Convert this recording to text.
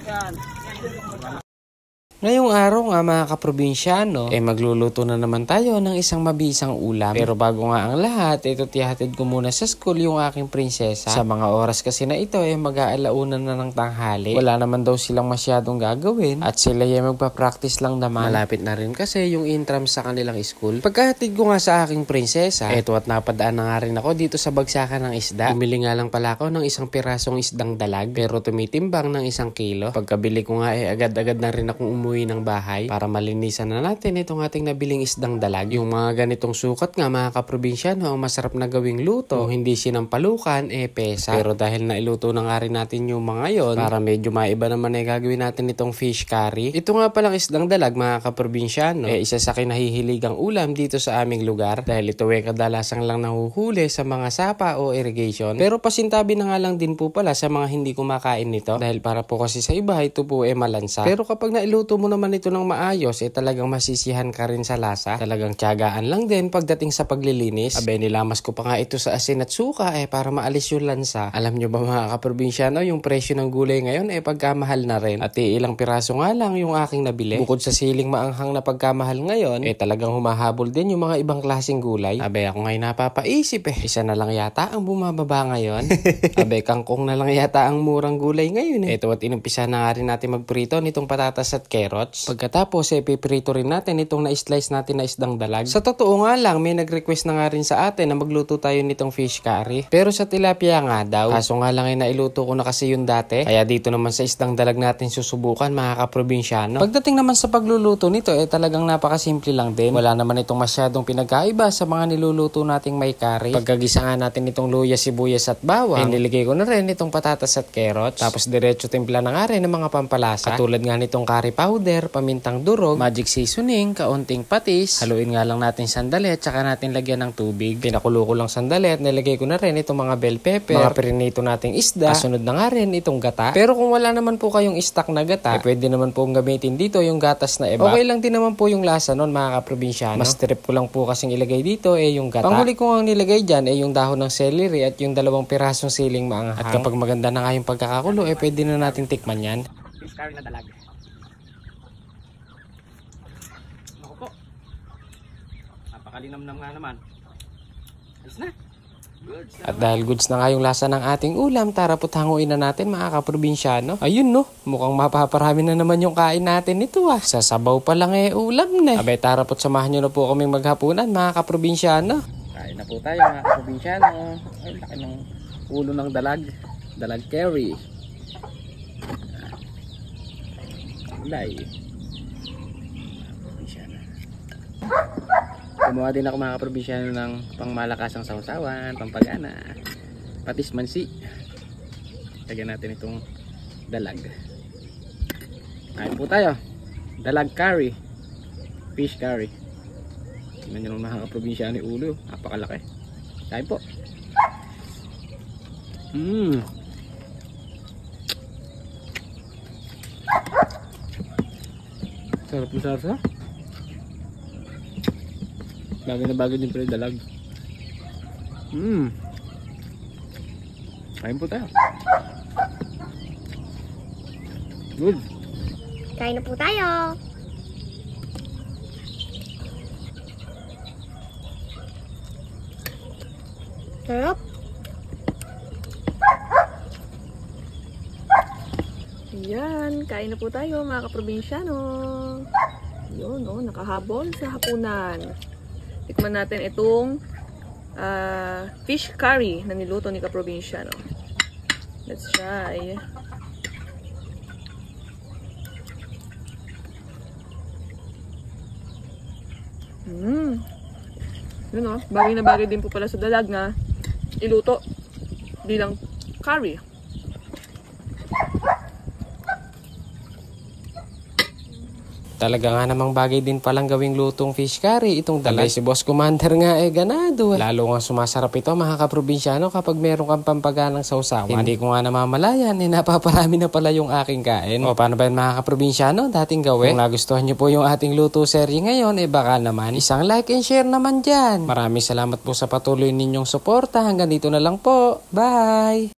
Yan. Ngayong araw nga mga kaprobinsyano, magluluto na naman tayo ng isang mabisang ulam. Pero bago nga ang lahat, tihatid ko muna sa school yung aking prinsesa. Sa mga oras kasi na ito mag-aalaunan na ng tanghali. Wala naman daw silang masyadong gagawin at sila magpa-practice lang naman. Malapit na rin kasi yung intrams sa kanilang school. Pagkahatid ko nga sa aking prinsesa, eto at napadaan na nga rin ako dito sa bagsakan ng isda. Bumili nga lang pala ako ng isang pirasong isdang dalag pero tumitimbang ng 1 kilo. Pagkabili ko nga agad-agad na rin akong umuwi ng bahay para malinisan na natin itong ating nabiling isdang dalag. Yung mga ganitong sukat nga mga kaprobinsyano ang masarap na gawing luto. Kung hindi sinampalukan, pesa. Pero dahil nailuto na nga rin natin yung mga yon, para medyo maiba naman gagawin natin itong fish curry. Ito nga palang isdang dalag mga kaprobinsyano, isa sa kinahihiligang ulam dito sa aming lugar dahil ito kadalasang lang nahuhuli sa mga sapa o irrigation. Pero pasintabi na nga lang din po pala sa mga hindi kumakain nito dahil para po kasi sa iba ito po malansa. Pero kapag nailuto mo naman ito ng maayos, talagang masisihan ka rin sa lasa. Talagang tiyagaan lang din pagdating sa paglilinis. Nilamas ko pa nga ito sa asin at suka para maalis yung lansa. Alam nyo ba mga kaprobinsyano, yung presyo ng gulay ngayon pagkamahal na rin. At ilang piraso nga lang yung aking nabili. Bukod sa siling maanghang na pagkamahal ngayon, talagang humahabol din yung mga ibang klaseng gulay. Ako ngayon napapaisip isa na lang yata ang bumababa ngayon. Kangkong na lang yata ang murang gulay ngayon Ito at inumpisa na nga rin natin magprito nitong patatas at carrots. Pagkatapos piprito rin natin itong na-slice natin na isdang dalag. Sa totoo nga lang, may nag-request na nga rin sa atin na magluto tayo nitong fish curry. Pero sa tilapia nga daw. Kaso nga lang nailuto ko na kasi yun dati. Kaya dito naman sa isdang dalag natin susubukan mga kaprobinsyano. Pagdating naman sa pagluluto nito talagang napakasimple lang din. Wala naman itong masyadong pinagkaiba sa mga niluluto nating may curry. Pagkagisa nga natin itong luya, sibuyas at bawang, niligay ko na rin itong patatas at carrots. Tapos diretso timpla na nga rin ng mga pampalasa. Katulad nga nitong curry powder, pamintang durog, magic seasoning, kaunting patis. Haluin nga lang natin sandali at saka natin lagyan ng tubig. Pinakulo ko lang sandali at nilagay ko na rin itong mga bell pepper, mga prinito nating isda. Kasunod na nga rin itong gata. Pero kung wala naman po kayong stock na gata, pwede naman po gamitin dito yung gatas na iba. Okay lang din naman po yung lasa nun mga kaprobinsyano. Mas trip ko lang po kasing ilagay dito yung gata. Panghuli ko ang nilagay dyan yung dahon ng celery at yung 2 pirasong siling maanghang. At kapag maganda na nga yung pagkakakulo, pwede na natin tikman yan. Fish curry na dalag. Napakalinamnam nga naman. Ayos na. Goods na. At dahil goods na nga yung lasa ng ating ulam, tara po't hanguin na natin mga kaprobinsyano. Ayun mukhang mapaparami na naman yung kain natin nito Sa sabaw pa lang ulam na. Tara po't samahan nyo na po kaming maghapunan mga kaprobinsyano. Kain na po tayo mga kaprobinsyano. Ay, laki ng ulo ng dalag. Dalag curry. Ulay. Kumuha din ako mga kaprobinsyano ng pangmalakasang sausawan, pampagana, patis mansi. Lagyan natin itong dalag. Kain po tayo. Dalag curry. Fish curry. Tingnan nyo ng mga kaprobinsyano yung ulo. Napakalaki. Kain po. Sarap na sarap. Bagay na bagay din pala yung dalag. Kain po tayo. Good. Kain na po tayo. Sarap. Yan, kain na po tayo mga kaprobinsyano. Yun, nakahabol sa hapunan. Tikman natin itong fish curry na niluto ni kaprobinsyano. Let's try. Yun bagay na bagay din po pala sa dalag na iluto bilang curry. Talaga nga namang bagay din palang gawing lutong fish curry itong dalag. Si Boss Commander nga ganado. Lalo nga sumasarap ito mga kaprobinsyano kapag meron kang pampaganang sausawan. Hindi ko nga namamalayan napaparami na pala yung aking kain. Paano ba yun mga kaprobinsyano? Dating gawin. Kung nagustuhan nyo po yung ating luto serye ngayon, baka naman isang like and share naman dyan. Maraming salamat po sa patuloy ninyong suporta. Hanggang dito na lang po. Bye!